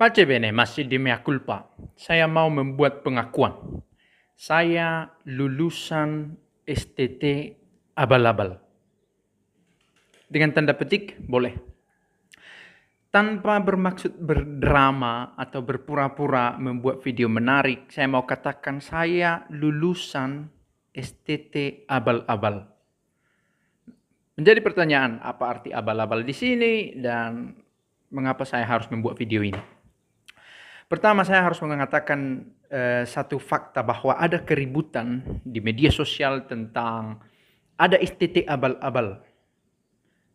Pace bene, masih di mea culpa. Saya mau membuat pengakuan. Saya lulusan STT abal-abal. Dengan tanda petik, boleh. Tanpa bermaksud berdrama atau berpura-pura membuat video menarik, saya mau katakan saya lulusan STT abal-abal. Menjadi pertanyaan, apa arti abal-abal di sini dan mengapa saya harus membuat video ini? Pertama, saya harus mengatakan satu fakta bahwa ada keributan di media sosial tentang ada STT abal-abal.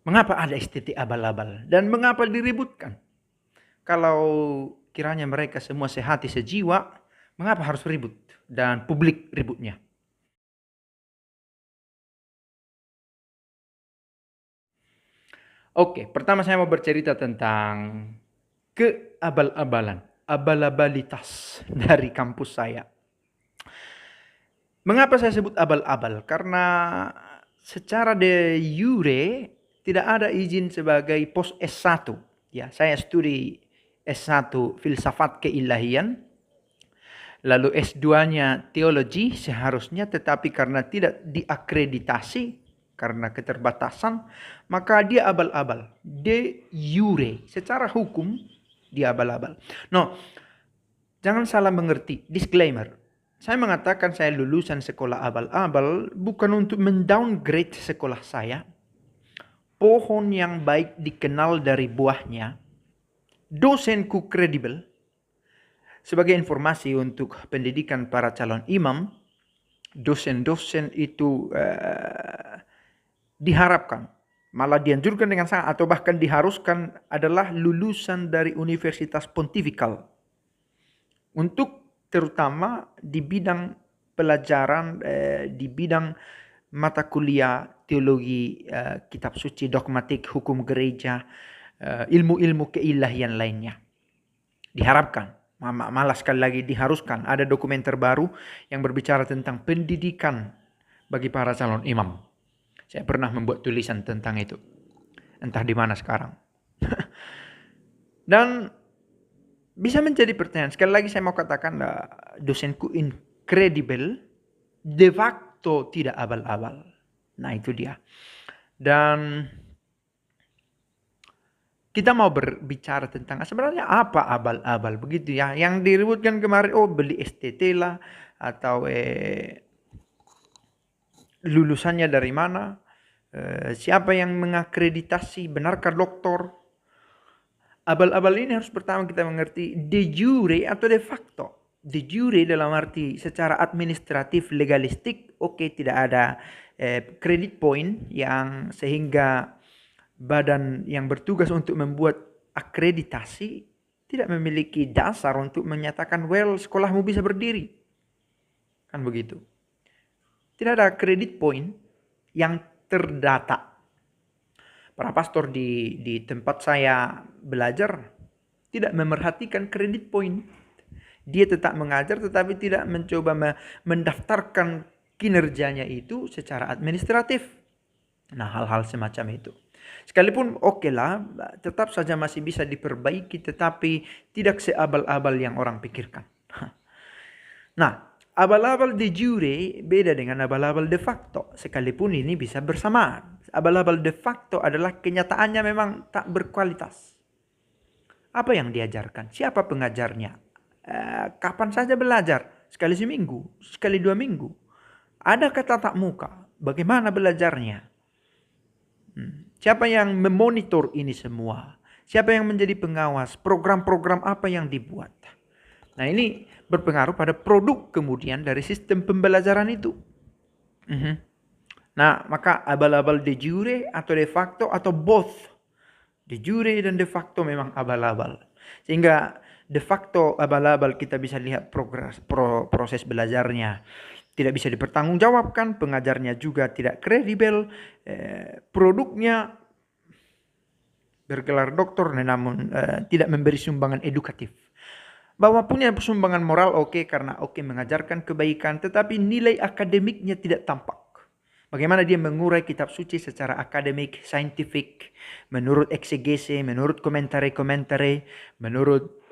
Mengapa ada STT abal-abal? Dan mengapa diributkan? Kalau kiranya mereka semua sehati sejiwa, mengapa harus ribut? Dan publik ributnya. Oke, pertama saya mau bercerita tentang keabal-abalan, abal-abalitas dari kampus saya. Mengapa saya sebut abal-abal? Karena secara de jure tidak ada izin sebagai pos S1. Ya, saya studi S1 filsafat keilahian, lalu S2-nya teologi seharusnya, tetapi karena tidak diakreditasi karena keterbatasan, maka dia abal-abal. De jure, secara hukum dia abal-abal. No, jangan salah mengerti, disclaimer. Saya mengatakan saya lulusan sekolah abal-abal bukan untuk mendowngrade sekolah saya. Pohon yang baik dikenal dari buahnya. Dosenku kredibel. Sebagai informasi untuk pendidikan para calon imam, dosen-dosen itu diharapkan, malah dianjurkan dengan sangat atau bahkan diharuskan adalah lulusan dari Universitas Pontifikal. Untuk terutama di bidang pelajaran, di bidang mata kuliah teologi, kitab suci, dogmatik, hukum gereja, ilmu-ilmu keilahian lainnya. Diharapkan, malah sekali lagi diharuskan, ada dokumen terbaru yang berbicara tentang pendidikan bagi para calon imam. Saya pernah membuat tulisan tentang itu. Entah di mana sekarang. Dan bisa menjadi pertanyaan. Sekali lagi saya mau katakan, dosenku incredible, de facto tidak abal-abal. Nah itu dia. Dan kita mau berbicara tentang sebenarnya apa abal-abal begitu ya. Yang diributkan kemarin, beli STT lah, atau lulusannya dari mana, siapa yang mengakreditasi, benarkah doktor. Abal-abal ini harus pertama kita mengerti de jure atau de facto. De jure dalam arti secara administratif legalistik, tidak ada credit point yang sehingga badan yang bertugas untuk membuat akreditasi tidak memiliki dasar untuk menyatakan sekolahmu bisa berdiri. Kan begitu. Tidak ada credit point yang terdata. Para pastor di tempat saya belajar tidak memerhatikan credit point. Dia tetap mengajar tetapi tidak mencoba mendaftarkan kinerjanya itu secara administratif. Nah, hal-hal semacam itu. Sekalipun lah, tetap saja masih bisa diperbaiki, tetapi tidak seabal-abal yang orang pikirkan. Nah, abal-abal de jure beda dengan abal-abal de facto, sekalipun ini bisa bersamaan. Abal-abal de facto adalah kenyataannya memang tak berkualitas. Apa yang diajarkan? Siapa pengajarnya? Kapan saja belajar? Sekali seminggu? Sekali 2 minggu? Adakah tatap muka? Bagaimana belajarnya? Siapa yang memonitor ini semua? Siapa yang menjadi pengawas? Program-program apa yang dibuat? Nah ini berpengaruh pada produk kemudian dari sistem pembelajaran itu. Nah, maka abal-abal de jure atau de facto atau both. De jure dan de facto memang abal-abal. Sehingga de facto abal-abal kita bisa lihat proses belajarnya. Tidak bisa dipertanggungjawabkan, pengajarnya juga tidak kredibel, produknya bergelar doktor namun tidak memberi sumbangan edukatif. Bahwa punya sumbangan moral karena mengajarkan kebaikan, tetapi nilai akademiknya tidak tampak. Bagaimana dia mengurai kitab suci secara akademik, saintifik, menurut eksegese, menurut komentari-komentari, menurut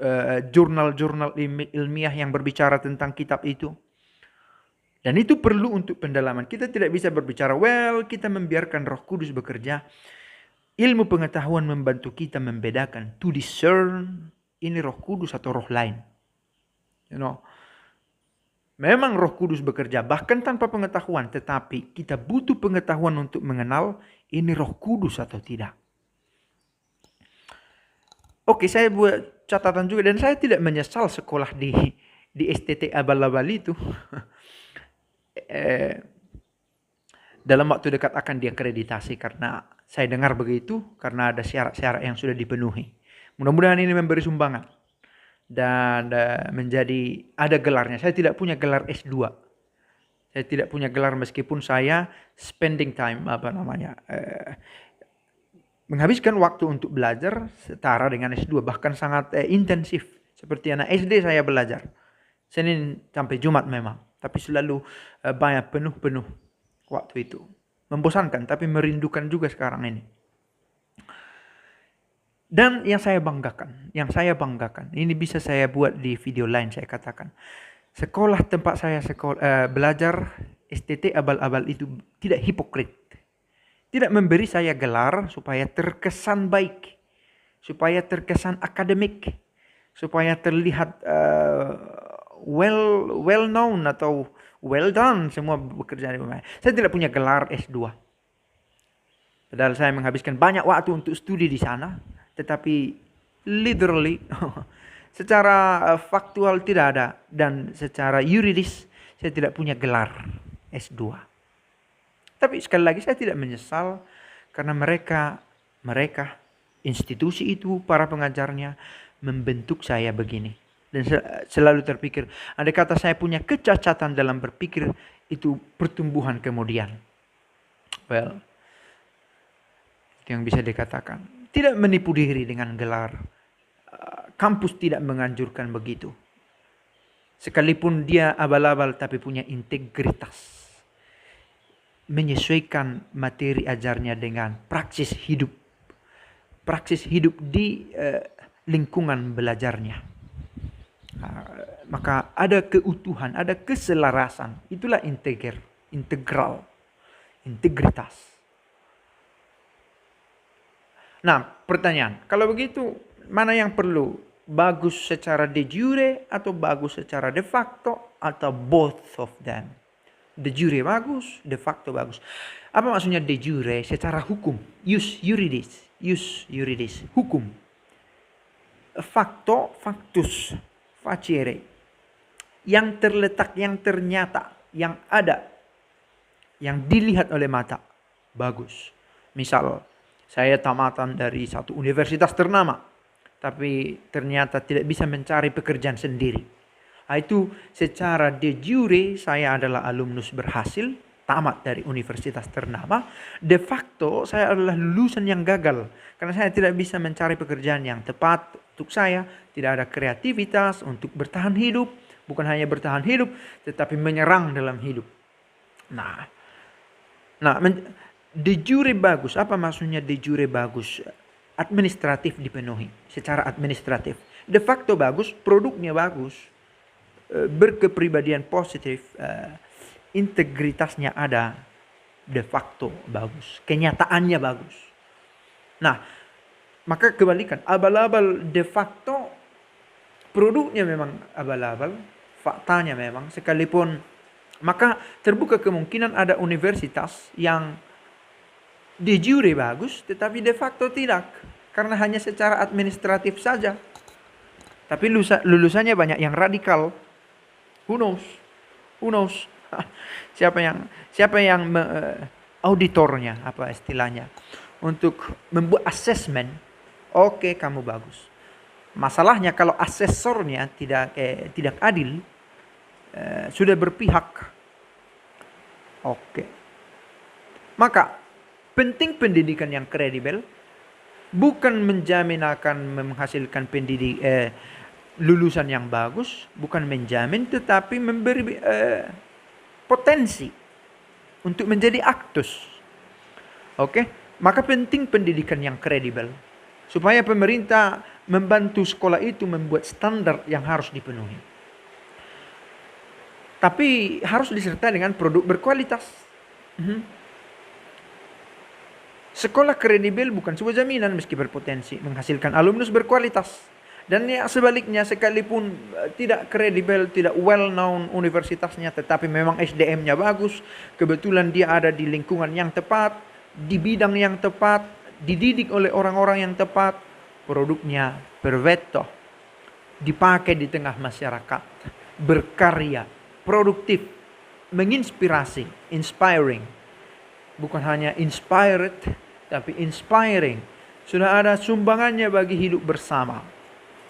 jurnal-jurnal ilmiah yang berbicara tentang kitab itu. Dan itu perlu untuk pendalaman. Kita tidak bisa berbicara, kita membiarkan Roh Kudus bekerja. Ilmu pengetahuan membantu kita membedakan, to discern, ini Roh Kudus atau roh lain. Memang Roh Kudus bekerja bahkan tanpa pengetahuan, tetapi kita butuh pengetahuan untuk mengenal ini Roh Kudus atau tidak. Oke, saya buat catatan juga, dan saya tidak menyesal sekolah di STT abal-abal itu. Dalam waktu dekat akan diakreditasi, karena saya dengar begitu, karena ada syarat-syarat yang sudah dipenuhi. Mudah-mudahan ini memberi sumbangan dan menjadi ada gelarnya. Saya tidak punya gelar S2. Saya tidak punya gelar meskipun saya spending time menghabiskan waktu untuk belajar setara dengan S2, bahkan sangat intensif. Seperti anak SD saya belajar Senin sampai Jumat memang, tapi selalu banyak penuh waktu itu. Membosankan tapi merindukan juga sekarang ini. Dan yang saya banggakan, ini bisa saya buat di video lain, saya katakan. Sekolah tempat saya belajar STT abal-abal itu tidak hipokrit. Tidak memberi saya gelar supaya terkesan baik, supaya terkesan akademik, supaya terlihat well known atau well done semua bekerja di rumah. Saya tidak punya gelar S2. Padahal saya menghabiskan banyak waktu untuk studi di sana, tetapi literally secara faktual tidak ada, dan secara yuridis saya tidak punya gelar S2. Tapi sekali lagi saya tidak menyesal, karena mereka institusi itu, para pengajarnya membentuk saya begini. Dan selalu terpikir, andai kata saya punya kecacatan dalam berpikir, itu pertumbuhan kemudian. Well, itu yang bisa dikatakan. Tidak menipu diri dengan gelar. Kampus tidak menganjurkan begitu. Sekalipun dia abal-abal tapi punya integritas. Menyesuaikan materi ajarnya dengan praksis hidup. Praksis hidup di lingkungan belajarnya. Maka ada keutuhan, ada keselarasan. Itulah integral, integritas. Nah, pertanyaan, kalau begitu mana yang perlu? Bagus secara de jure atau bagus secara de facto, atau both of them? De jure bagus, de facto bagus. Apa maksudnya de jure? Secara hukum, jus juridis, hukum. Facto, factus, facere. Yang terletak, yang ternyata, yang ada, yang dilihat oleh mata, bagus. Misal, saya tamatan dari satu universitas ternama, tapi ternyata tidak bisa mencari pekerjaan sendiri. Itu secara de jure saya adalah alumnus berhasil, tamat dari universitas ternama. De facto saya adalah lulusan yang gagal, karena saya tidak bisa mencari pekerjaan yang tepat untuk saya. Tidak ada kreativitas untuk bertahan hidup. Bukan hanya bertahan hidup, tetapi menyerang dalam hidup. Nah, de jure bagus. Apa maksudnya de jure bagus? Administratif dipenuhi, secara administratif. De facto bagus, produknya bagus, berkepribadian positif, integritasnya ada. De facto bagus, kenyataannya bagus. Nah, maka kebalikan, abal-abal de facto, produknya memang abal-abal, faktanya memang, sekalipun, maka terbuka kemungkinan ada universitas yang de jure bagus, tetapi de facto tidak, karena hanya secara administratif saja. Tapi lulusannya banyak yang radikal. Who knows? Siapa yang auditornya, apa istilahnya, untuk membuat assessment. Oke, kamu bagus. Masalahnya kalau asesornya tidak adil, sudah berpihak. Oke. Maka penting pendidikan yang kredibel, bukan menjamin akan menghasilkan lulusan yang bagus, bukan menjamin, tetapi memberi potensi untuk menjadi aktus. Oke, maka penting pendidikan yang kredibel supaya pemerintah membantu sekolah itu membuat standar yang harus dipenuhi. Tapi harus disertai dengan produk berkualitas. Sekolah kredibel bukan sebuah jaminan meski berpotensi menghasilkan alumnus berkualitas. Dan ya sebaliknya, sekalipun tidak kredibel, tidak well known universitasnya, tetapi memang SDM-nya bagus, kebetulan dia ada di lingkungan yang tepat, di bidang yang tepat, dididik oleh orang-orang yang tepat, produknya berveto, dipakai di tengah masyarakat, berkarya, produktif, menginspirasi, inspiring. Bukan hanya inspired, tapi inspiring. Sudah ada sumbangannya bagi hidup bersama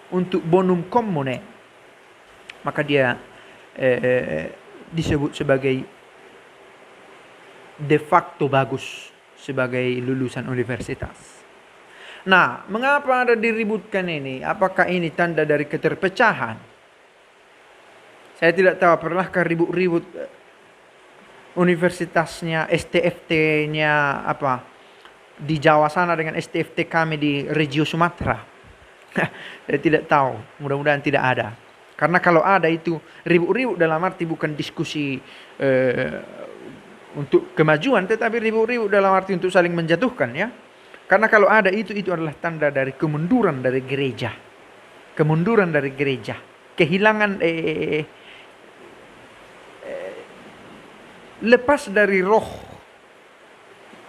untuk bonum commune. Maka dia disebut sebagai de facto bagus sebagai lulusan universitas. Nah, mengapa ada diributkan ini? Apakah ini tanda dari keterpecahan? Saya tidak tahu, pernahkah ribut-ribut universitasnya, STFT-nya di Jawa sana dengan STFT kami di Regio Sumatera? Saya tidak tahu, mudah-mudahan tidak ada. Karena kalau ada itu ribut-ribut dalam arti bukan diskusi untuk kemajuan, tetapi ribut-ribut dalam arti untuk saling menjatuhkan, ya. Karena kalau ada itu adalah tanda dari kemunduran dari gereja. Kemunduran dari gereja. Kehilangan lepas dari roh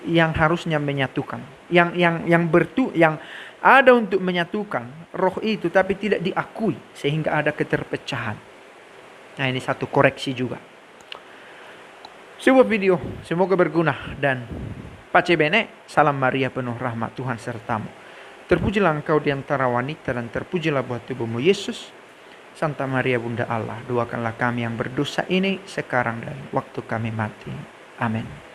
yang harusnya menyatukan, yang ada untuk menyatukan roh itu, tapi tidak diakui sehingga ada keterpecahan. Nah, ini satu koreksi juga. Sebuah video, semoga berguna dan pace bene. Salam Maria penuh rahmat, Tuhan sertamu. Terpujilah engkau di antara wanita dan terpujilah buah tubuhmu Yesus. Santa Maria Bunda Allah, doakanlah kami yang berdosa ini sekarang dan waktu kami mati. Amin.